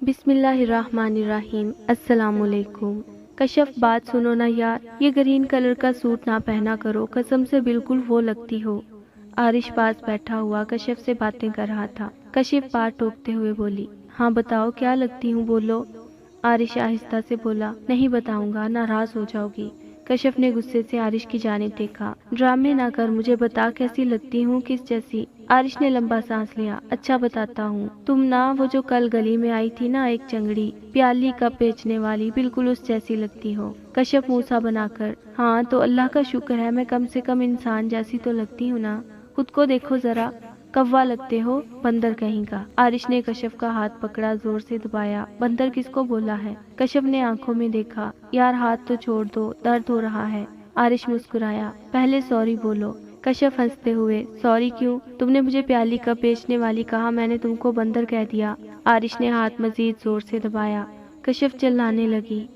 बिस्मिल्लाहिर्रहमानिर्रहीम। अस्सलाम वालेकुम। कशफ बात सुनो ना यार, ये ग्रीन कलर का सूट ना पहना करो, कसम से बिल्कुल वो लगती हो। आरिश पास बैठा हुआ कशफ से बातें कर रहा था। कशिफ पार टोकते हुए बोली, हाँ बताओ क्या लगती हूँ, बोलो। आरिश आहिस्ता से बोला, नहीं बताऊंगा, नाराज हो जाओगी। कशफ ने गुस्से से आरिश की जानिब देखा। ड्रामे ना कर, मुझे बता कैसी लगती हूँ, किस जैसी। आरिश ने लंबा सांस लिया। अच्छा बताता हूँ, तुम ना वो जो कल गली में आई थी ना, एक चंगड़ी प्याली कप बेचने वाली, बिल्कुल उस जैसी लगती हो। कशफ मुंह सा बनाकर, हाँ तो अल्लाह का शुक्र है, मैं कम से कम इंसान जैसी तो लगती हूँ ना। खुद को देखो जरा, कौवा लगते हो, बंदर कहीं का। आरिश ने कशफ का हाथ पकड़ा, जोर से दबाया। बंदर किसको बोला है? कशफ ने आंखों में देखा। यार हाथ तो छोड़ दो, दर्द हो रहा है। आरिश मुस्कुराया, पहले सॉरी बोलो। कशफ हंसते हुए, सॉरी क्यों? तुमने मुझे प्याली कप बेचने वाली कहा, मैंने तुमको बंदर कह दिया। आरिश ने हाथ मजीद जोर से दबाया। कशफ चिल्लाने लगी,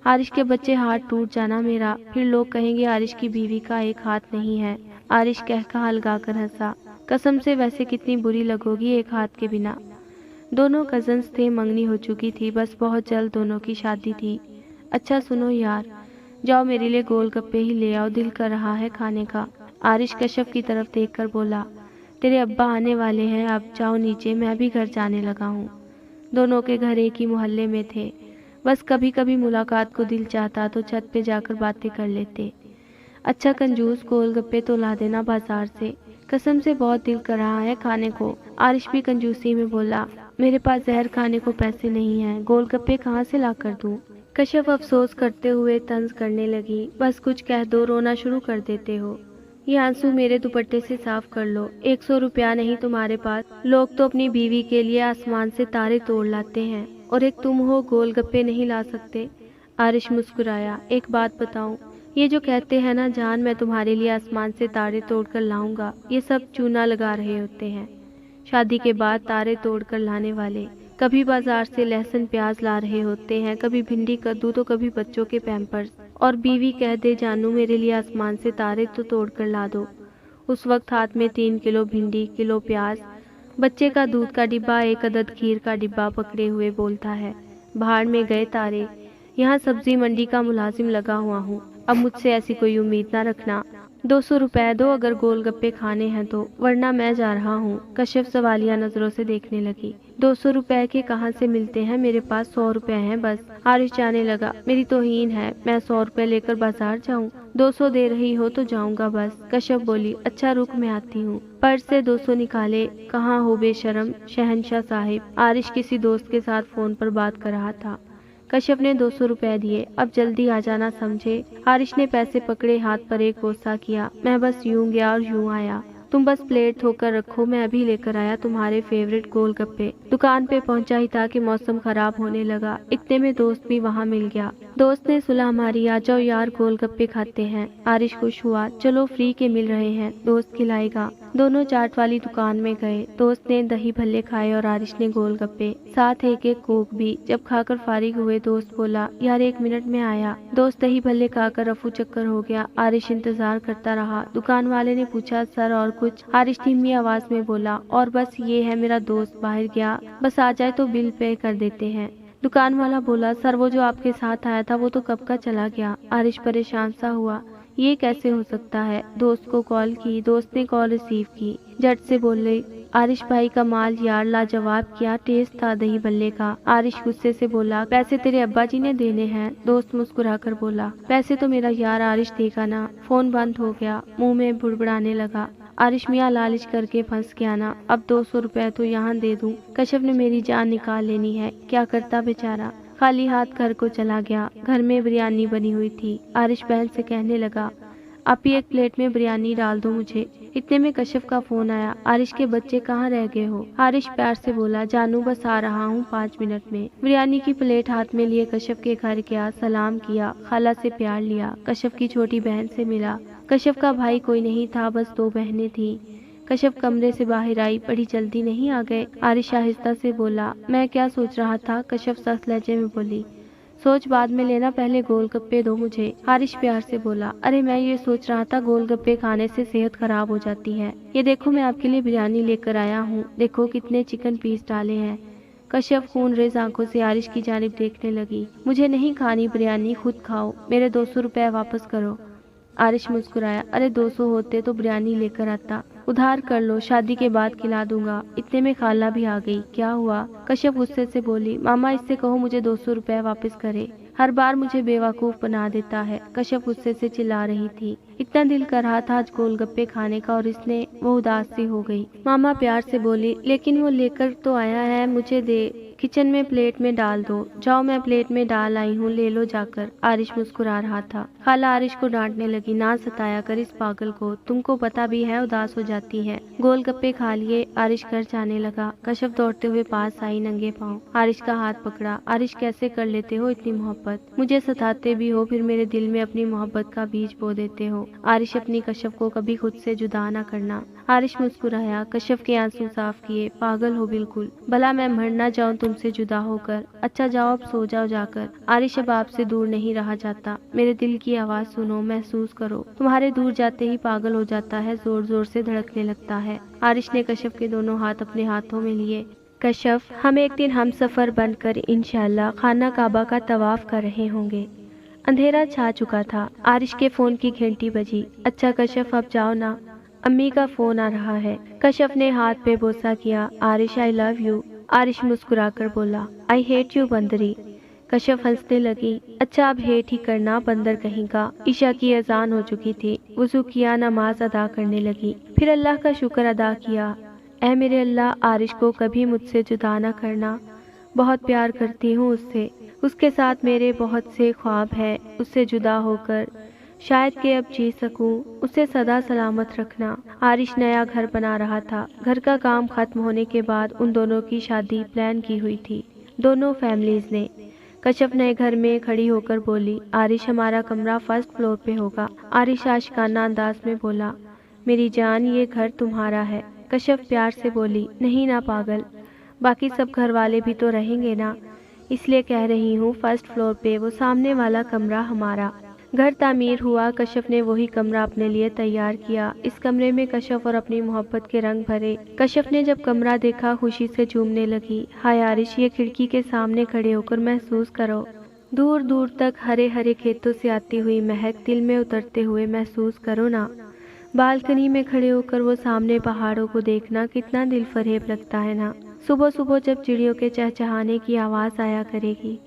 आरिश के बच्चे हाथ टूट जाना मेरा, फिर लोग कहेंगे आरिश की बीवी का एक हाथ नहीं है। आरिश कहका लगाकर हंसा, कसम से वैसे कितनी बुरी लगोगी एक हाथ के बिना। दोनों कजन्स थे, मंगनी हो चुकी थी, बस बहुत जल्द दोनों की शादी थी। अच्छा सुनो यार, जाओ मेरे लिए गोलगप्पे ही ले आओ, दिल कर रहा है खाने का। आरिश कशफ की तरफ देखकर बोला, तेरे अब्बा आने वाले हैं, अब जाओ नीचे, मैं भी घर जाने लगा हूँ। दोनों के घर एक ही मोहल्ले में थे, बस कभी कभी मुलाकात को दिल चाहता तो छत पे जाकर बातें कर लेते। अच्छा कंजूस, गोलगप्पे तो ला देना बाजार से, कसम से बहुत दिल कर रहा है खाने को। आरिश भी कंजूसी में बोला, मेरे पास जहर खाने को पैसे नहीं हैं, गोलगप्पे कहाँ से ला कर दूँ। कशफ अफसोस करते हुए तंज करने लगी, बस कुछ कह दो, रोना शुरू कर देते हो। ये आंसू मेरे दुपट्टे से साफ कर लो। 100 रुपया नहीं तुम्हारे पास? लोग तो अपनी बीवी के लिए आसमान से तारे तोड़ लाते हैं, और एक तुम हो गोलगप्पे नहीं ला सकते। आरिश मुस्कुराया, एक बात बताऊं, ये जो कहते हैं ना जान, मैं तुम्हारे लिए आसमान से तारे तोड़कर लाऊंगा, ये सब चूना लगा रहे होते हैं। शादी के बाद तारे तोड़कर लाने वाले कभी बाजार से लहसुन प्याज ला रहे होते हैं, कभी भिंडी कद्दू, तो कभी बच्चों के पैम्पर्स। और बीवी कह दे, जानू मेरे लिए आसमान से तारे तो तोड़कर ला दो। उस वक्त हाथ में 3 किलो भिंडी, किलो प्याज, बच्चे का दूध का डिब्बा, एक अदद खीर का डिब्बा पकड़े हुए बोलता है, भाड़ में गए तारे, यहाँ सब्जी मंडी का मुलाजिम लगा हुआ हूँ, अब मुझसे ऐसी कोई उम्मीद ना रखना। 200 रुपए दो अगर गोलगप्पे खाने हैं तो, वरना मैं जा रहा हूँ। कश्यप सवालिया नजरों से देखने लगी। 200 रुपए के कहाँ से मिलते हैं, मेरे पास 100 रुपए हैं बस। आरिश जाने लगा, मेरी तौहीन है, मैं 100 रुपए लेकर बाजार जाऊँ? 200 दे रही हो तो जाऊंगा बस। कश्यप बोली, अच्छा रुक मैं आती हूँ। पर्स से 200 निकाले। कहाँ हो बेशरम शहनशाह साहिब। आरिश किसी दोस्त के साथ फोन पर बात कर रहा था। कश्यप ने 200 रुपए दिए, अब जल्दी आ जाना समझे। आरिश ने पैसे पकड़े, हाथ पर एक बोसा किया, मैं बस यूं गया और यूं आया, तुम बस प्लेट धोकर रखो, मैं अभी लेकर आया तुम्हारे फेवरेट गोलगप्पे। दुकान पे पहुंचा ही था कि मौसम खराब होने लगा, इतने में दोस्त भी वहां मिल गया। दोस्त ने सुलह मारी, आ जाओ यार गोलगप्पे खाते हैं। आरिश खुश हुआ, चलो फ्री के मिल रहे हैं, दोस्त खिलाएगा। दोनों चाट वाली दुकान में गए। दोस्त ने दही भल्ले खाए और आरिश ने गोलगप्पे, साथ एक एक कोक भी। जब खाकर फारिग हुए दोस्त बोला, यार 1 मिनट में आया। दोस्त दही भल्ले खाकर रफू चक्कर हो गया। आरिश इंतजार करता रहा। दुकान वाले ने पूछा, सर और कुछ? आरिश धीमी आवाज में बोला, और बस ये है, मेरा दोस्त बाहर गया, बस आ जाए तो बिल पे कर देते हैं। दुकान वाला बोला, सर वो जो आपके साथ आया था वो तो कब का चला गया। आरिश परेशान सा हुआ, ये कैसे हो सकता है? दोस्त को कॉल की, दोस्त ने कॉल रिसीव की, झट से बोले, आरिश भाई का माल यार, लाजवाब, क्या टेस्ट था दही भल्ले का। आरिश गुस्से से बोला, पैसे तेरे अब्बा जी ने देने हैं। दोस्त मुस्कुराकर बोला, पैसे तो मेरा यार आरिश देगा ना। फोन बंद हो गया, मुंह में बुड़बुड़ाने लगा। आरिश मियाँ लालच करके फंस गया ना, अब 200 रुपए तो यहाँ दे दूं। कश्यप ने मेरी जान निकाल लेनी है, क्या करता बेचारा। खाली हाथ घर को चला गया। घर में बिरयानी बनी हुई थी। आरिश बहन से कहने लगा, आप ही एक प्लेट में बिरयानी डाल दो मुझे। इतने में कश्यप का फोन आया, आरिश के बच्चे कहाँ रह गए हो? आरिश प्यार से बोला, जानू बस आ रहा हूँ 5 मिनट में। बिरयानी की प्लेट हाथ में लिए कश्यप के घर गया, सलाम किया, खाला से प्यार लिया, कश्यप की छोटी बहन से मिला। कश्यप का भाई कोई नहीं था, बस 2 बहनें थी। कश्यप कमरे से बाहर आई, बड़ी जल्दी नहीं आ गए? आरिश आहिस्ता से बोला, मैं क्या सोच रहा था? कश्यप सख्त लहजे में बोली, सोच बाद में लेना, पहले गोलगप्पे दो मुझे। आरिश प्यार से बोला, अरे मैं ये सोच रहा था गोलगप्पे खाने से सेहत खराब हो जाती है। ये देखो मैं आपके लिए बिरयानी लेकर आया हूँ, देखो कितने चिकन पीस डाले हैं। कश्यप खून रेज आंखों से आरिश की जानिब देखने लगी। मुझे नहीं खानी बिरयानी, खुद खाओ, मेरे 200 रुपए वापस करो। आरिश मुस्कुराया। अरे 200 होते तो बिरयानी लेकर आता, उधार कर लो, शादी के बाद खिला दूंगा। इतने में खाला भी आ गई। क्या हुआ? कश्यप गुस्से से बोली। मामा इससे कहो मुझे 200 रुपए वापस करे, हर बार मुझे बेवकूफ बना देता है। कश्यप गुस्से से चिल्ला रही थी। इतना दिल कर रहा था आज गोलगप्पे खाने का और इसने, वो उदास सी हो गई। मामा प्यार से बोली, लेकिन वो लेकर तो आया है, मुझे दे, किचन में प्लेट में डाल दो। जाओ मैं प्लेट में डाल आई हूँ, ले लो जाकर। आरिश मुस्कुरा रहा था। खाला आरिश को डांटने लगी। ना सताया कर इस पागल को, तुमको पता भी है उदास हो जाती है। गोलगप्पे खा लिए। आरिश घर जाने लगा। कश्यप दौड़ते हुए पास आई नंगे पाँव। आरिश का हाथ पकड़ा। आरिश कैसे कर लेते हो इतनी मोहब्बत, मुझे सताते भी हो, फिर मेरे दिल में अपनी मोहब्बत का बीज बो देते हो। आरिश अपनी कश्यप को कभी खुद से जुदा न करना। आरिश मुस्कुराया। कश्यप के आंसू साफ किए। पागल हो बिल्कुल, भला मैं मर न जाऊं तुमसे जुदा होकर। अच्छा जाओ अब सो जाओ जाकर। आरिश अब आपसे दूर नहीं रहा जाता, मेरे दिल की आवाज सुनो, महसूस करो, तुम्हारे दूर जाते ही पागल हो जाता है, जोर जोर से धड़कने लगता है। आरिश ने कश्यप के दोनों हाथ अपने हाथों में लिए। कश्यप, हम एक दिन हम सफर बनकर इंशाल्लाह खाना काबा का तवाफ कर रहे होंगे। अंधेरा छा चुका था। आरिश के फोन की घंटी बजी। अच्छा कश्यप अब जाओ ना, अम्मी का फोन आ रहा है। कश्यप ने हाथ पे बोसा किया। Aarish I love you. Aarish मुस्कुराकर बोला, आई हेट यू बंदरी। कश्यप हंसने लगी। अच्छा अब हेट ही करना बंदर कहीं का। ईशा की अजान हो चुकी थी। वुजू किया, नमाज अदा करने लगी। फिर अल्लाह का शुक्र अदा किया। ऐ मेरे अल्लाह, आरिश को कभी मुझसे जुदा न करना, बहुत प्यार करती हूँ उससे, उसके साथ मेरे बहुत से ख्वाब हैं, उससे जुदा होकर शायद कि अब जी सकूं, उसे सदा सलामत रखना। आरिश नया घर बना रहा था। घर का काम खत्म होने के बाद उन दोनों की शादी प्लान की हुई थी, दोनों फैमिलीज ने। कश्यप नए घर में खड़ी होकर बोली, आरिश हमारा कमरा फर्स्ट फ्लोर पे होगा। आरिश आशिकाना अंदाज में बोला, मेरी जान ये घर तुम्हारा है। कश्यप प्यार से बोली, नहीं ना पागल, बाकी सब घर वाले भी तो रहेंगे ना, इसलिए कह रही हूँ फर्स्ट फ्लोर पे वो सामने वाला कमरा हमारा। घर तामीर हुआ। कश्यप ने वही कमरा अपने लिए तैयार किया। इस कमरे में कश्यप और अपनी मोहब्बत के रंग भरे। कश्यप ने जब कमरा देखा खुशी से झूमने लगी। हाय आरिश, ये खिड़की के सामने खड़े होकर महसूस करो, दूर दूर तक हरे हरे खेतों से आती हुई महक दिल में उतरते हुए महसूस करो ना। बालकनी में खड़े होकर वो सामने पहाड़ों को देखना कितना दिल फरेब लगता है ना। सुबह सुबह जब चिड़ियों के चहचहाने की आवाज़ आया करेगी,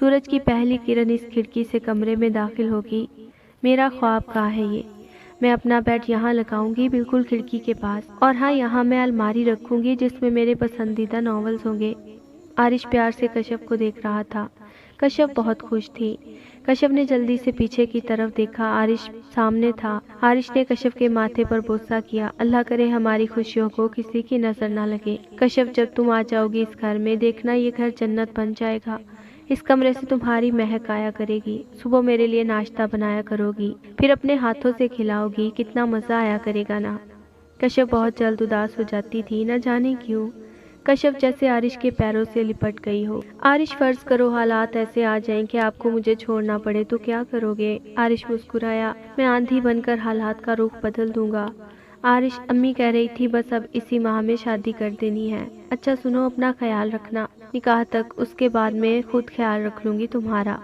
सूरज की पहली किरण इस खिड़की से कमरे में दाखिल होगी। मेरा ख्वाब का है ये, मैं अपना बेड यहाँ लगाऊंगी बिल्कुल खिड़की के पास, और हाँ यहाँ मैं अलमारी रखूंगी जिसमें मेरे पसंदीदा नॉवेल्स होंगे। आरिश प्यार से कश्यप को देख रहा था। कश्यप बहुत खुश थी। कश्यप ने जल्दी से पीछे की तरफ देखा। आरिश सामने था। आरिश ने कश्यप के माथे पर बोसा किया। अल्लाह करे हमारी खुशियों को किसी की नजर ना लगे। कश्यप, जब तुम आ जाओगी इस घर में, देखना ये घर जन्नत बन जाएगा। इस कमरे से तुम्हारी महक आया करेगी। सुबह मेरे लिए नाश्ता बनाया करोगी, फिर अपने हाथों से खिलाओगी, कितना मजा आया करेगा ना। कश्यप बहुत जल्द उदास हो जाती थी, न जाने क्यों। कश्यप जैसे आरिश के पैरों से लिपट गई हो। आरिश, फर्ज करो हालात ऐसे आ जाएं कि आपको मुझे छोड़ना पड़े तो क्या करोगे? आरिश मुस्कुराया। मैं आंधी बनकर हालात का रुख बदल दूंगा। आरिश, अम्मी कह रही थी बस अब इसी माह में शादी कर देनी है। अच्छा सुनो, अपना ख्याल रखना निकाह तक, उसके बाद में खुद ख्याल रख लूंगी तुम्हारा।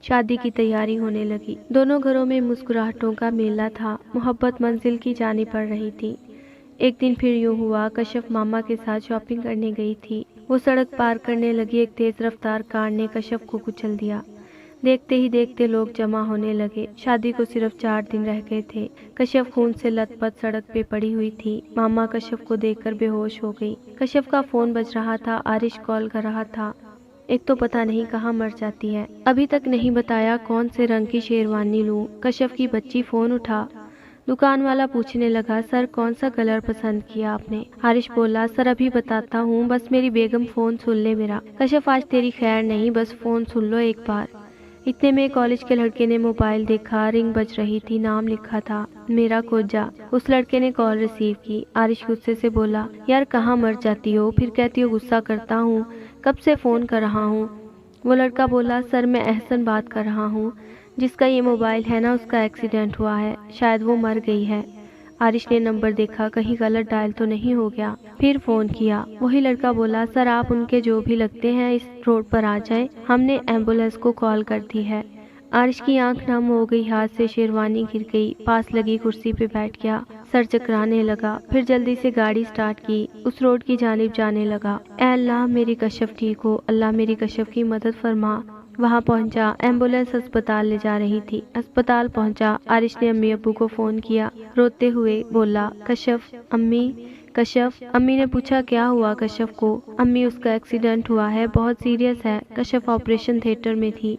शादी की तैयारी होने लगी। दोनों घरों में मुस्कुराहटों का मेला था। मोहब्बत मंजिल की जानी पड़ रही थी। एक दिन फिर यूं हुआ, कश्यप मामा के साथ शॉपिंग करने गई थी। वो सड़क पार करने लगी, एक तेज रफ्तार कार ने कश्यप को कुचल दिया। देखते ही देखते लोग जमा होने लगे। शादी को सिर्फ 4 दिन रह गए थे। कश्यप खून से लथपथ सड़क पे पड़ी हुई थी। मामा कश्यप को देखकर बेहोश हो गई। कश्यप का फोन बज रहा था। आरिश कॉल कर रहा था। एक तो पता नहीं कहाँ मर जाती है, अभी तक नहीं बताया कौन से रंग की शेरवानी लूं। कश्यप की बच्ची फोन उठा। दुकान वाला पूछने लगा, सर कौन सा कलर पसंद किया आपने? आरिश बोला, सर अभी बताता हूँ, बस मेरी बेगम फोन सुन ले मेरा। कश्यप, आज तेरी खैर नहीं, बस फोन सुन लो एक बार। इतने में कॉलेज के लड़के ने मोबाइल देखा। रिंग बज रही थी, नाम लिखा था मेरा कोजा। उस लड़के ने कॉल रिसीव की। आरिश गुस्से से बोला, यार कहाँ मर जाती हो, फिर कहती हो गुस्सा करता हूँ, कब से फोन कर रहा हूँ। वो लड़का बोला, सर मैं एहसन बात कर रहा हूँ, जिसका ये मोबाइल है ना उसका एक्सीडेंट हुआ है, शायद वो मर गई है। आरिश ने नंबर देखा, कहीं गलत डायल तो नहीं हो गया। फिर फोन किया। वही लड़का बोला, सर आप उनके जो भी लगते हैं इस रोड पर आ जाएं, हमने एम्बुलेंस को कॉल कर दी है। आरिश की आंख नम हो गई, हाथ से शेरवानी गिर गई, पास लगी कुर्सी पे बैठ गया, सर चकराने लगा। फिर जल्दी से गाड़ी स्टार्ट की, उस रोड की जानिब जाने लगा। ऐ अल्लाह मेरी कशफ ठीक हो, अल्लाह मेरी कशफ की मदद फरमा। वहाँ पहुंचा, एम्बुलेंस अस्पताल ले जा रही थी। अस्पताल पहुंचा, आरिश ने अम्मी अब्बू को फोन किया, रोते हुए बोला, कशफ अम्मी, कशफ। अम्मी ने पूछा क्या हुआ कशफ को? अम्मी उसका एक्सीडेंट हुआ है, बहुत सीरियस है। कशफ ऑपरेशन थिएटर में थी।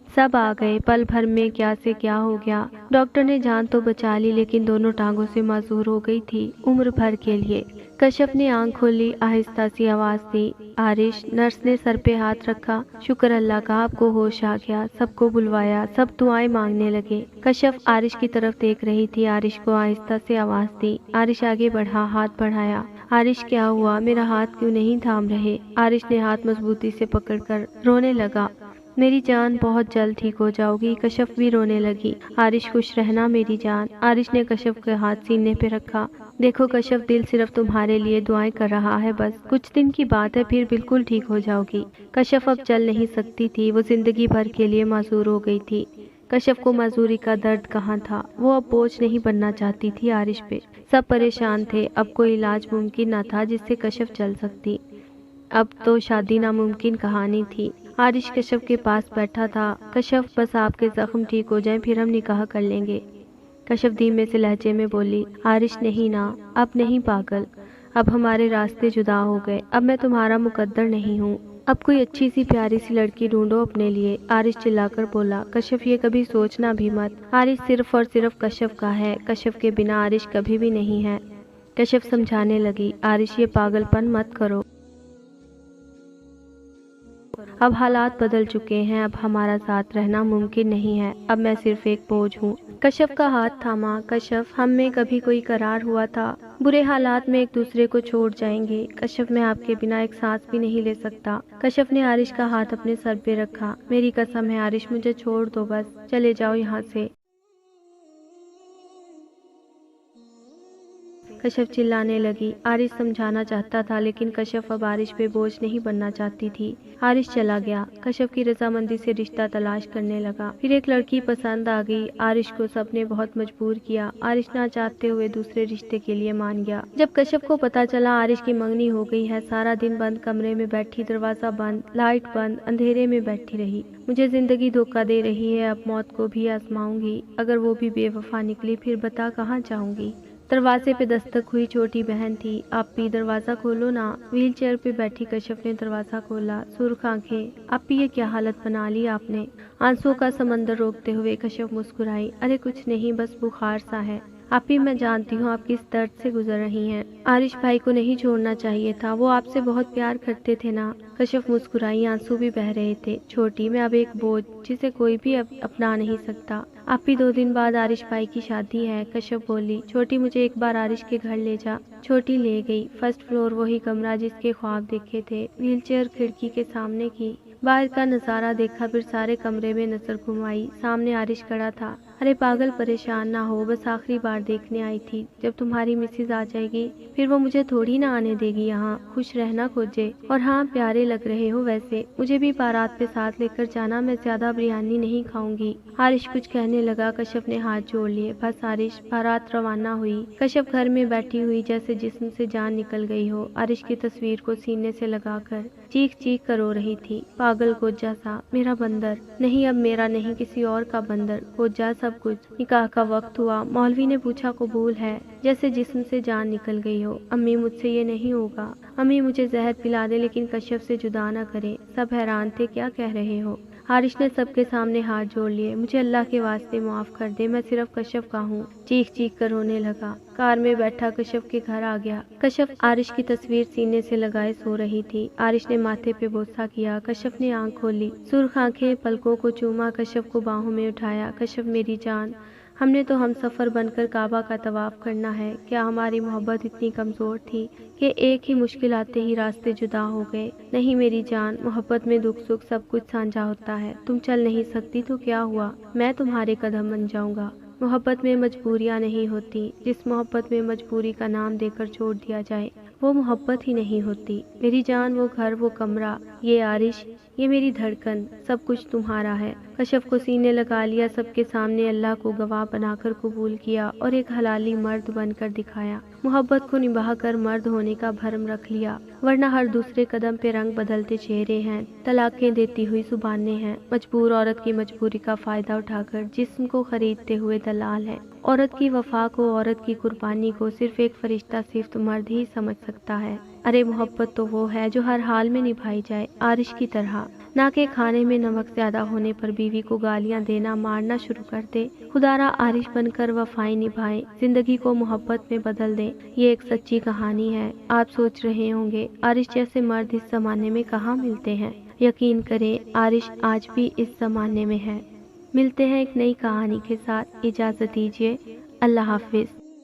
सब आ गए, पल भर में क्या से क्या हो गया। डॉक्टर ने जान तो बचा ली, लेकिन दोनों टांगों से माजूर हो गई थी उम्र भर के लिए। कशफ ने आंख खोली, आहिस्ता सी आवाज दी, आरिश। नर्स ने सर पे हाथ रखा, शुक्र अल्लाह का आपको होश आ गया। सबको बुलवाया, सब दुआएं मांगने लगे। कशफ आरिश की तरफ देख रही थी, आरिश को आहिस्ता से आवाज दी। आरिश आगे बढ़ा, हाथ बढ़ाया। आरिश क्या हुआ, मेरा हाथ क्यों नहीं थाम रहे? आरिश ने हाथ मजबूती से पकड़कर रोने लगा, मेरी जान बहुत जल्द ठीक हो जाओगी। कशफ भी रोने लगी, आरिश खुश रहना मेरी जान। आरिश ने कशफ के हाथ सीने पे रखा, देखो कशफ, दिल सिर्फ तुम्हारे लिए दुआएं कर रहा है, बस कुछ दिन की बात है, फिर बिल्कुल ठीक हो जाओगी। कशफ अब चल नहीं सकती थी, वो जिंदगी भर के लिए माजूर हो गई थी। कशफ को माजूरी का दर्द कहाँ था, वो अब बोझ नहीं बनना चाहती थी आरिश पे। सब परेशान थे, अब कोई इलाज मुमकिन न था जिससे कशफ चल सकती। अब तो शादी नामुमकिन कहानी थी। आरिश कशफ के पास बैठा था, कशफ बस आपके जख्म ठीक हो जाएं, फिर हम निकाह कर लेंगे। कशफ धीमे से लहजे में बोली, आरिश नहीं ना, अब नहीं पागल, अब हमारे रास्ते जुदा हो गए, अब मैं तुम्हारा मुकद्दर नहीं हूँ। अब कोई अच्छी सी प्यारी सी लड़की ढूंढो अपने लिए। आरिश चिल्लाकर बोला, कशफ ये कभी सोचना भी मत, आरिश सिर्फ और सिर्फ कशफ का है, कशफ के बिना आरिश कभी भी नहीं है। कशफ समझाने लगी, आरिश ये पागलपन मत करो, अब हालात बदल चुके हैं, अब हमारा साथ रहना मुमकिन नहीं है, अब मैं सिर्फ एक बोझ हूँ। कशफ का हाथ थामा, कशफ हम में कभी कोई करार हुआ था, बुरे हालात में एक दूसरे को छोड़ जाएंगे। कशफ मैं आपके बिना एक सांस भी नहीं ले सकता। कशफ ने आरिश का हाथ अपने सर पे रखा, मेरी कसम है आरिश, मुझे छोड़ दो, बस चले जाओ यहाँ से। कशफ चिल्लाने लगी। आरिश समझाना चाहता था, लेकिन कशफ अब आरिश पे बोझ नहीं बनना चाहती थी। आरिश चला गया, कशफ की रजामंदी से रिश्ता तलाश करने लगा। फिर एक लड़की पसंद आ गई। आरिश को सबने बहुत मजबूर किया। आरिश ना चाहते हुए दूसरे रिश्ते के लिए मान गया। जब कशफ को पता चला आरिश की मंगनी हो गई है, सारा दिन बंद कमरे में बैठी, दरवाजा बंद, लाइट बंद, अंधेरे में बैठी रही। मुझे जिंदगी धोखा दे रही है, अब मौत को भी आजमाऊंगी, अगर वो भी बेवफा निकली फिर बता कहाँ जाऊंगी। दरवाजे पे दस्तक हुई, छोटी बहन थी। आपी दरवाजा खोलो ना। व्हील चेयर पे बैठी कशफ ने दरवाजा खोला, सुर्ख आंखें। आपी ये क्या हालत बना ली आपने? आंसुओं का समंदर रोकते हुए कशफ मुस्कुराई, अरे कुछ नहीं, बस बुखार सा है। आपी मैं जानती हूँ आप किस दर्द से गुजर रही हैं। आरिश भाई को नहीं छोड़ना चाहिए था, वो आपसे बहुत प्यार करते थे ना। कशफ मुस्कुराई, आंसू भी बह रहे थे। छोटी मैं अब एक बोझ जिसे कोई भी अब अपना नहीं सकता। आपी 2 दिन बाद आरिश भाई की शादी है। कशफ बोली, छोटी मुझे एक बार आरिश के घर ले जा। छोटी ले गई। फर्स्ट फ्लोर, वही कमरा जिसके ख्वाब देखे थे। व्हीलचेयर खिड़की के सामने की, बाहर का नजारा देखा, फिर सारे कमरे में नजर घुमाई। सामने आरिश खड़ा था। अरे पागल, परेशान ना हो, बस आखिरी बार देखने आई थी। जब तुम्हारी मिसेज आ जाएगी फिर वो मुझे थोड़ी ना आने देगी यहाँ। खुश रहना खोजे। और हाँ, प्यारे लग रहे हो वैसे, मुझे भी बारात पे साथ लेकर जाना, मैं ज्यादा बिरयानी नहीं खाऊंगी। आरिश कुछ कहने लगा, कशफ ने हाथ जोड़ लिए। बस आरिश। बारात रवाना हुई। कशफ घर में बैठी हुई जैसे जिस्म से जान निकल गई हो। आरिश की तस्वीर को सीने से लगाकर चीख चीख कर रो रही थी। पागल कोज्जा सा, मेरा बंदर। नहीं, अब मेरा नहीं, किसी और का बंदर। कोज्जा सब कुछ। निकाह का वक्त हुआ। मौलवी ने पूछा, कबूल है? जैसे जिस्म से जान निकल गई हो। अम्मी मुझसे ये नहीं होगा। अम्मी मुझे जहर पिला दे, लेकिन कशफ से जुदा न करे। सब हैरान थे, क्या कह रहे हो? आरिश ने सबके सामने हाथ जोड़ लिए। मुझे अल्लाह के वास्ते माफ कर दे, मैं सिर्फ कशफ का हूँ। चीख चीख कर रोने लगा। कार में बैठा कशफ के घर आ गया। कशफ आरिश की तस्वीर सीने से लगाए सो रही थी। आरिश ने माथे पे बोसा किया। कशफ ने आंख खोली, सुर्ख आंखें, पलकों को चूमा, कशफ को बाहों में उठाया। कशफ मेरी जान, हमने तो हम सफ़र बनकर काबा का तवाफ करना है। क्या हमारी मोहब्बत इतनी कमज़ोर थी कि एक ही मुश्किल आते ही रास्ते जुदा हो गए? नहीं मेरी जान, मोहब्बत में दुख सुख सब कुछ साझा होता है। तुम चल नहीं सकती तो क्या हुआ, मैं तुम्हारे कदम बन जाऊंगा। मोहब्बत में मजबूरियां नहीं होती। जिस मोहब्बत में मजबूरी का नाम देकर छोड़ दिया जाए वो मोहब्बत ही नहीं होती। मेरी जान, वो घर, वो कमरा, ये आरिश, ये मेरी धड़कन, सब कुछ तुम्हारा है। कशफ को सीने लगा लिया, सबके सामने अल्लाह को गवाह बनाकर कबूल किया और एक हलाली मर्द बनकर दिखाया। मोहब्बत को निभा कर मर्द होने का भरम रख लिया, वरना हर दूसरे कदम पे रंग बदलते चेहरे हैं, तलाकें देती हुई जुबानें हैं। मजबूर औरत की मजबूरी का फायदा उठाकर जिस्म को खरीदते हुए दलाल है। औरत की वफा को, औरत की कुर्बानी को सिर्फ एक फरिश्ता, सिर्फ मर्द ही समझ सकता है। अरे मोहब्बत तो वो है जो हर हाल में निभाई जाए, आरिश की तरह, ना कि खाने में नमक ज्यादा होने पर बीवी को गालियां देना, मारना शुरू कर दे। खुदारा आरिश बनकर वफाएं निभाएं, जिंदगी को मोहब्बत में बदल दें। ये एक सच्ची कहानी है। आप सोच रहे होंगे आरिश जैसे मर्द इस जमाने में कहाँ मिलते हैं। यकीन करें, आरिश आज भी इस जमाने में है। मिलते हैं एक नई कहानी के साथ। इजाजत दीजिए। अल्लाह हाफिज।